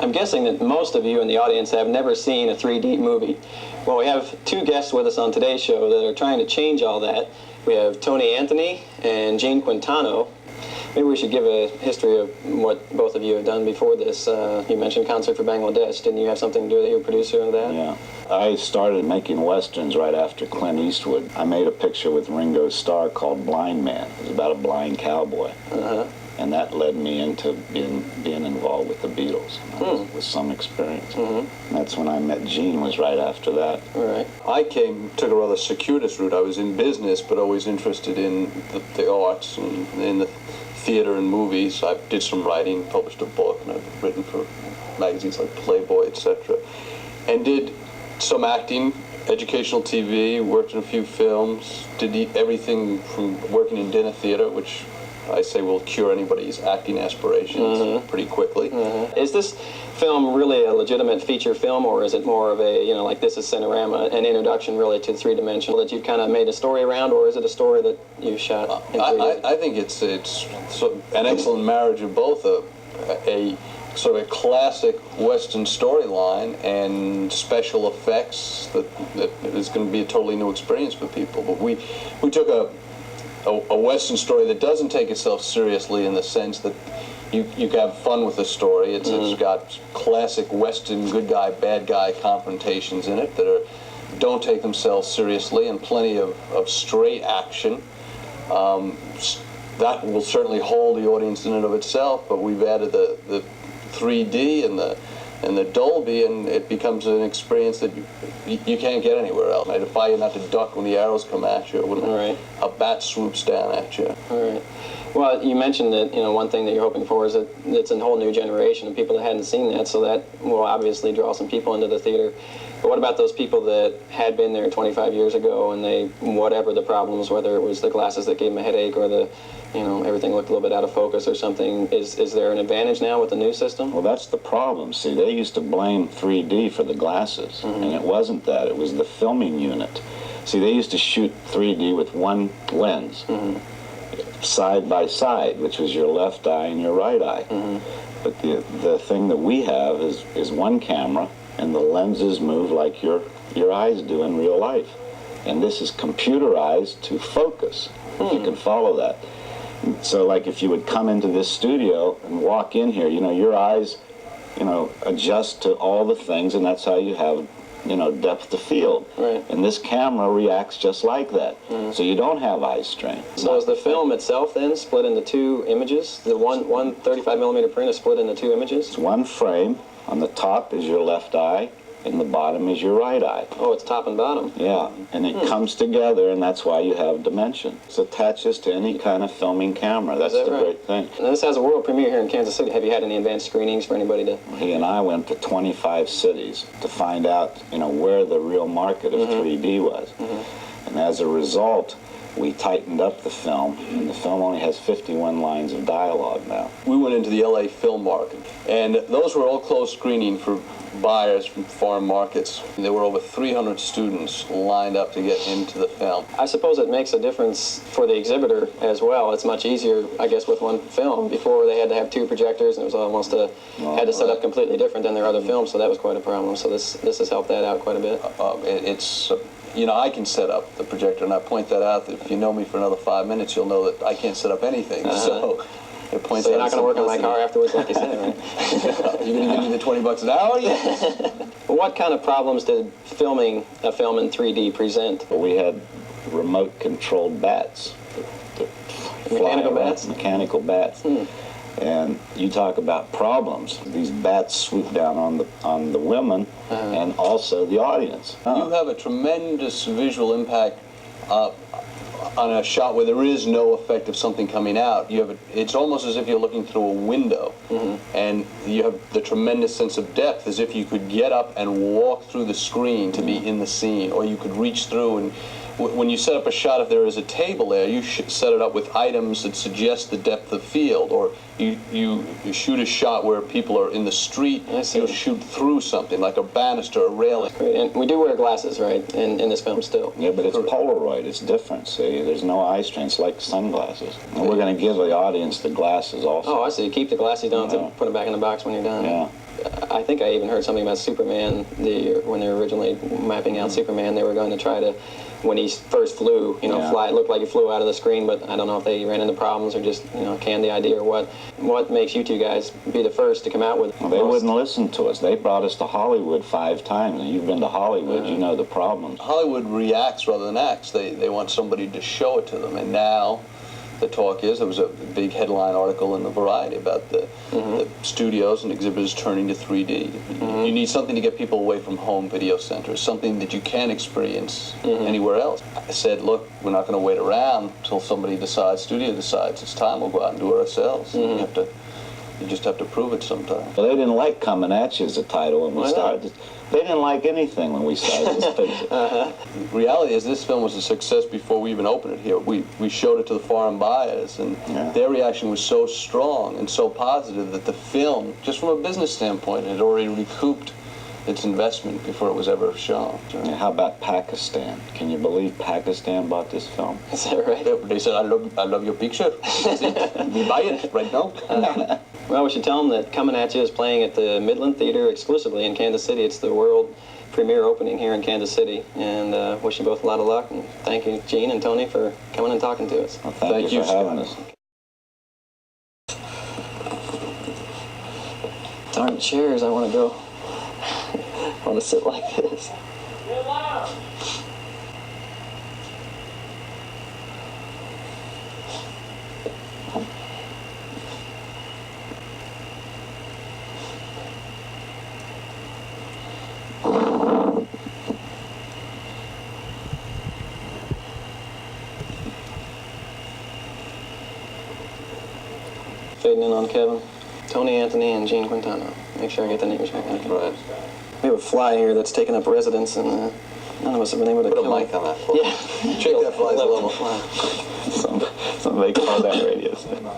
I'm guessing that most of you in the audience have never seen a 3D movie. Well, we have two guests with us on today's show that are trying to change all that. We have Tony Anthony and Jean Quintano. Maybe we should give a history of what both of you have done before this. You mentioned Concert for Bangladesh. Didn't you have something to do that you were producer of that? Yeah. I started making westerns right after Clint Eastwood. I made a picture with Ringo Starr called Blind Man. It was about a blind cowboy. And that led me into being involved with the Beatles. With some experience. And that's when I met Gene, was right after that. All right. I took a rather circuitous route. I was in business, but always interested in the arts and in the theater and movies. I did some writing, published a book, and I've written for magazines like Playboy, etc. And did some acting, educational TV, worked in a few films, did everything from working in dinner theater, which I say will cure anybody's acting aspirations pretty quickly. Is this film really a legitimate feature film, or is it more of a, like This Is Cinerama, an introduction really to three-dimensional that you've kind of made a story around, or is it a story that you shot in 3D? I think it's an excellent marriage of both a sort of a classic Western storyline and special effects that is going to be a totally new experience for people. But we took a Western story that doesn't take itself seriously in the sense that you can have fun with the story. It's got classic Western good guy, bad guy confrontations in it that don't take themselves seriously, and plenty of straight action. That will certainly hold the audience in and of itself, but we've added the 3D and the Dolby, and it becomes an experience that you can't get anywhere else. I defy you not to duck when the arrows come at you, when a bat swoops down at you. All right. Well, you mentioned that one thing that you're hoping for is that it's a whole new generation of people that hadn't seen that, so that will obviously draw some people into the theater. But what about those people that had been there 25 years ago and they, whatever the problems, whether it was the glasses that gave them a headache or the, everything looked a little bit out of focus or something, is there an advantage now with the new system? Well, that's the problem. See, they used to blame 3D for the glasses, and it wasn't that. It was the filming unit. See, they used to shoot 3D with one lens, side by side, which was your left eye and your right eye. But the thing that we have is one camera, and the lenses move like your eyes do in real life. And this is computerized to focus, if you can follow that. So like if you would come into this studio and walk in here, your eyes, adjust to all the things, and that's how you have, depth of field. Right. And this camera reacts just like that. So you don't have eye strain. So is the film itself then split into two images? The one 35 millimeter print is split into two images? It's one frame. On the top is your left eye, and the bottom is your right eye. Oh, it's top and bottom. Yeah, and it comes together, and that's why you have dimension. It attaches to any kind of filming camera. That's the great thing. And this has a world premiere here in Kansas City. Have you had any advanced screenings for anybody to... He and I went to 25 cities to find out, where the real market of 3D was. And as a result, we tightened up the film, and the film only has 51 lines of dialogue now. We went into the LA film market, and those were all closed screening for buyers from foreign markets. There were over 300 students lined up to get into the film. I suppose it makes a difference for the exhibitor as well. It's much easier, I guess, with one film. Before they had to have two projectors, and it was almost had to set up completely different than their other films, so that was quite a problem. So this has helped that out quite a bit. I can set up the projector, and I point that out, that if you know me for another 5 minutes, you'll know that I can't set up anything. So it points so you're out not going to work on my car afterwards, like you said, right? You're going to give me the $20 an hour? Yes. What kind of problems did filming a film in 3D present? We had remote-controlled bats. Mechanical bats? Mechanical bats. And you talk about problems. These bats swoop down on the women and also the audience. You have a tremendous visual impact on a shot where there is no effect of something coming out. It's almost as if you're looking through a window, and you have the tremendous sense of depth, as if you could get up and walk through the screen to be in the scene, or you could reach through and when you set up a shot, if there is a table there, you set it up with items that suggest the depth of field, or you shoot a shot where people are in the street, you'll shoot through something, like a banister, a railing. And we do wear glasses, right, in this film still? Yeah, but it's Polaroid, it's different, see? There's no eye strain, it's like sunglasses. And we're going to give the audience the glasses also. Oh, I see. Keep the glasses, don't have to put them back in the box when you're done. Yeah. I think I even heard something about Superman. When they were originally mapping out Superman, they were going to try to, when he first flew, fly. It looked like he flew out of the screen, but I don't know if they ran into problems or just canned the idea or what. What makes you two guys be the first to come out with? Well, they wouldn't listen to us. They brought us to Hollywood 5 times, and you've been to Hollywood, you know the problems. Hollywood reacts rather than acts. They want somebody to show it to them, and now the talk is, there was a big headline article in the Variety about the studios and exhibitors turning to 3D. You need something to get people away from home video centers, something that you can experience anywhere else. I said, look, we're not going to wait around until somebody decides, studio decides it's time. We'll go out and do it ourselves. You just have to prove it sometime. Well, they didn't like Coming At You as a title when we started. They didn't like anything when we started this picture. Reality is this film was a success before we even opened it here. We showed it to the foreign buyers, and their reaction was so strong and so positive that the film, just from a business standpoint, had already recouped its investment before it was ever shown. Yeah, how about Pakistan? Can you believe Pakistan bought this film? Is that right? They said, I love your picture. That's it. We buy it right now. Well, we should tell them that Coming At You is playing at the Midland Theater exclusively in Kansas City. It's the world premiere opening here in Kansas City. And wish you both a lot of luck. And thank you, Gene and Tony, for coming and talking to us. Well, thank you for having us. Darn chairs, I want to go. I want to sit like this. Fading in on Kevin, Tony Anthony, and Gene Quintano. Make sure I get the names right. Right. We have a fly here that's taken up residence, and none of us have been able to Put kill a it. mic on that for Yeah. Check that fly's level. Somebody call that radio station.